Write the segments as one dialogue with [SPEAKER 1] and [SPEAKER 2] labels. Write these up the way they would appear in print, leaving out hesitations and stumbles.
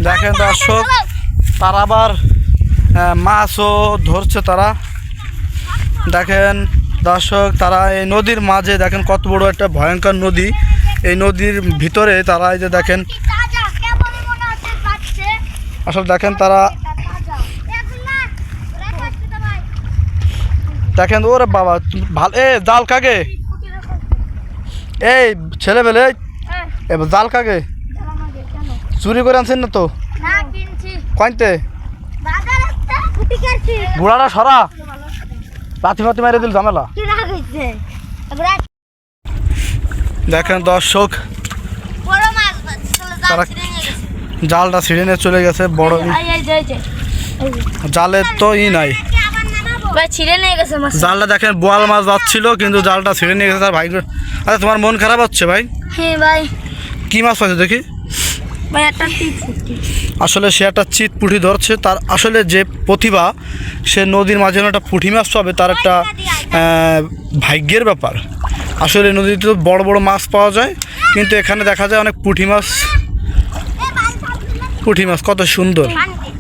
[SPEAKER 1] দেখেন দর্শক, তারা আবার মাছও ধরছে। তারা দেখেন দর্শক, তারা এই নদীর মাঝে দেখেন কত বড় একটা ভয়ঙ্কর নদী। এই নদীর ভিতরে তারা এই যে দেখেন, আসলে দেখেন তারা দেখেন, ওরে বাবা ভালো। এ জাল কাগে, এই ছেলেবেলে জাল কাগে চুরি করে আনছেন না তো? কইতে ঘোড়াটা সরা, লাথি ফাতি মারি দিল ঝামেলা। দেখেন দর্শক, তারা জালটা ছিঁড়ে নিয়ে চলে গেছে। বড় জালের তো নাই, জালটা দেখেন বোয়াল মাছ যাচ্ছিল কিন্তু জালটা ছিঁড়ে নিয়ে গেছে তার ভাই। আচ্ছা, তোমার মন খারাপ হচ্ছে ভাই?
[SPEAKER 2] হ্যাঁ ভাই।
[SPEAKER 1] কি মাছ পাইছো দেখি? আসলে সে একটা চিত পুঁটি ধরছে। তার আসলে যে প্রতিভা, সে নদীর মাঝে একটা পুঁটি মাছ পাবে, তার একটা ভাগ্যের ব্যাপার। আসলে নদীতে তো বড় বড় মাছ পাওয়া যায়, কিন্তু এখানে দেখা যায় অনেক পুঁটি মাছ। পুঁটি মাছ কত সুন্দর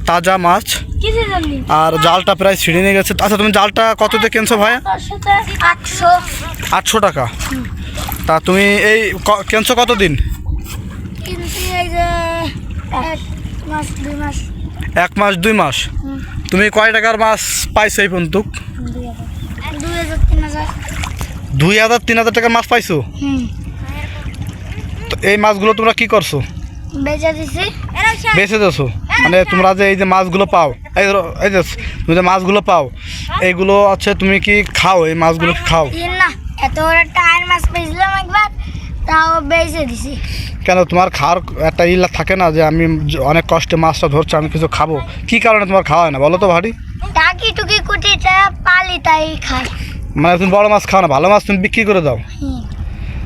[SPEAKER 1] তাজা মাছ। আর জালটা প্রায় ছিঁড়ে নিয়ে গেছে। আচ্ছা, তুমি জালটা কততে কিনছো ভাইয়া? 800 টাকা। তা তুমি এই কিনছো কতদিন? 1 মাস 2 মাস। তুমি কয় টাকার মাছ পাইছো এই পর্যন্ত? 2000-3000 টাকার মাছ পাইছো। তো এই মাছগুলো তোমরা কি করছো? বেচে দিছো? মানে তোমরা যে এই যে মাছগুলো পাও, এই যে তুমি যে মাছগুলো পাও, এইগুলো আছে তুমি কি খাও? এই মাছগুলো খাও? কেন, তোমার খাওয়ার একটা ইল্লা থাকে না যে আমি অনেক কষ্টে মাছটা ধরছি, আমি কিছু খাবো? কি কারণে তোমার খাওয়া হয় না বলো তো ভারি? মানে তুমি বড় মাছ খাও না, ভালো মাছ তুমি বিক্রি করে দাও।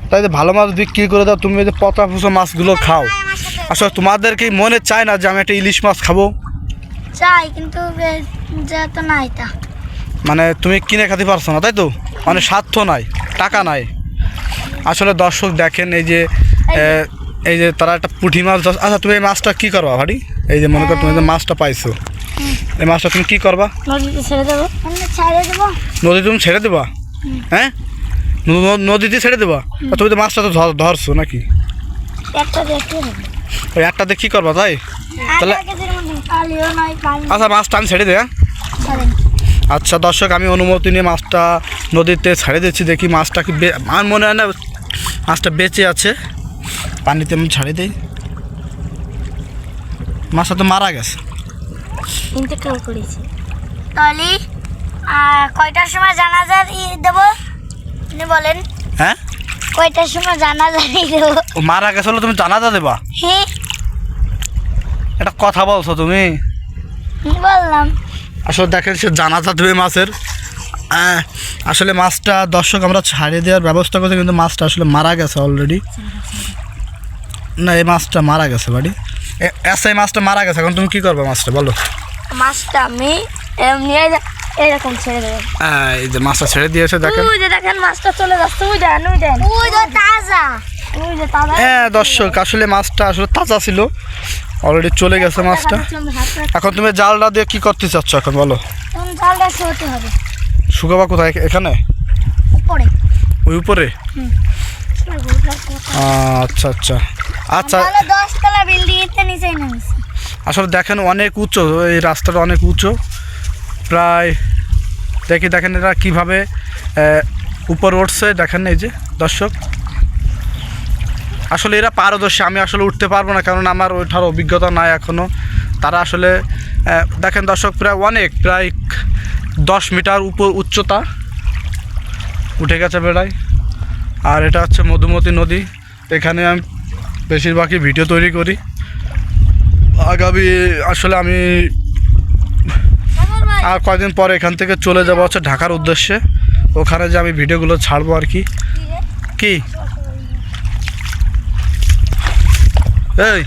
[SPEAKER 1] তাই যে ভালো মাছ বিক্রি করে দাও, তুমি যে পচা ফুচা মাছগুলো খাও। আসলে তোমাদের কি মনে চায় না যে আমি একটা ইলিশ মাছ খাবো?
[SPEAKER 2] চাই, কিন্তু
[SPEAKER 1] মানে তুমি কিনে খেতে পারছো না, তাই তো? মানে স্বার্থ নাই, টাকা নাই। আসলে দর্শক দেখেন, এই যে তারা একটা পুঁটি মাছ। আচ্ছা, তুমি এই মাছটা কী করবা ভারি? এই যে মনে করো তুমি যে মাছটা পাইছো, এই মাছটা তুমি কী করবা?
[SPEAKER 2] নদীতে ছেড়ে দেবো।
[SPEAKER 1] নদী তুমি ছেড়ে দেবা? হ্যাঁ, নদীতে ছেড়ে দেবা? তুমি তো মাছটা তো ধরছো নাকি? ওই একটাতে কী করবা তাই? তাহলে আচ্ছা, মাছটা আমি ছেড়ে দেয়। আচ্ছা দর্শক, আমি অনুমতি নিয়ে মাছটা নদীতে ছেড়ে দিচ্ছি। দেখি মাছটা কি, আমার মনে হয় না মাছটা বেঁচে আছে। পানিতে আমি ছাড়ে দিই। মাছটা তো মারা গেছে।
[SPEAKER 2] তাহলে কয়টার সময় জানাজা দেবো বলেন?
[SPEAKER 1] হ্যাঁ,
[SPEAKER 2] কয়টার সময় জানাজা দেবো?
[SPEAKER 1] মারা গেছে তুমি জানাজা দেবা?
[SPEAKER 2] হ্যাঁ।
[SPEAKER 1] একটা কথা বলছো তুমি?
[SPEAKER 2] বললাম।
[SPEAKER 1] আসলে দেখেন, সে জানাজা দেবে মাছের। আসলে মাছটা দর্শক আমরা ছাড়িয়ে দেওয়ার ব্যবস্থা করছি, কিন্তু মাছটা আসলে মারা গেছে অলরেডি। না, এই মাছটা মারা গেছে বাড়ি। এই মাছটা মারা গেছে। এখন তুমি কি করবে মাছটা বলো?
[SPEAKER 2] মাছটা আমি এরকম ছেড়ে দেবো।
[SPEAKER 1] এই যে মাছটা ছেড়ে দিয়েছে, দেখেন।
[SPEAKER 2] দেখেন মাছটা চলে যাচ্ছে।
[SPEAKER 1] হ্যাঁ দর্শক, আসলে মাছটা আসলে তাজা ছিল, অলরেডি চলে গেছে মাছটা। এখন তুমি জালটা দিয়ে কি করতে চাচ্ছ এখন বলো?
[SPEAKER 2] জালটা শুকাতে হবে।
[SPEAKER 1] শুকাবা কোথায়? এখানে
[SPEAKER 2] উপরে?
[SPEAKER 1] ওই উপরে? আচ্ছা আচ্ছা আচ্ছা।
[SPEAKER 2] 10 তলা বিল্ডিং এর নিচে নামিছি।
[SPEAKER 1] আসলে দেখেন অনেক উঁচু, এই রাস্তাটা অনেক উঁচু প্রায়। দেখেন এরা কীভাবে উপরে উঠছে, দেখেন এই যে দর্শক। আসলে এরা পারদর্শী, আমি আসলে উঠতে পারবো না, কারণ আমার ওইটার অভিজ্ঞতা নাই এখনও। তারা আসলে দেখেন দর্শক, প্রায় 10 মিটার উপর উচ্চতা উঠে গেছে বেড়ায়। আর এটা হচ্ছে মধুমতি নদী। এখানে আমি বেশিরভাগই ভিডিও তৈরি করি। আগামী আসলে আমি আর কয়েকদিন পরে এখান থেকে চলে যাবো হচ্ছে ঢাকার উদ্দেশ্যে। ওখানে যে আমি ভিডিওগুলো ছাড়বো আর কি। এই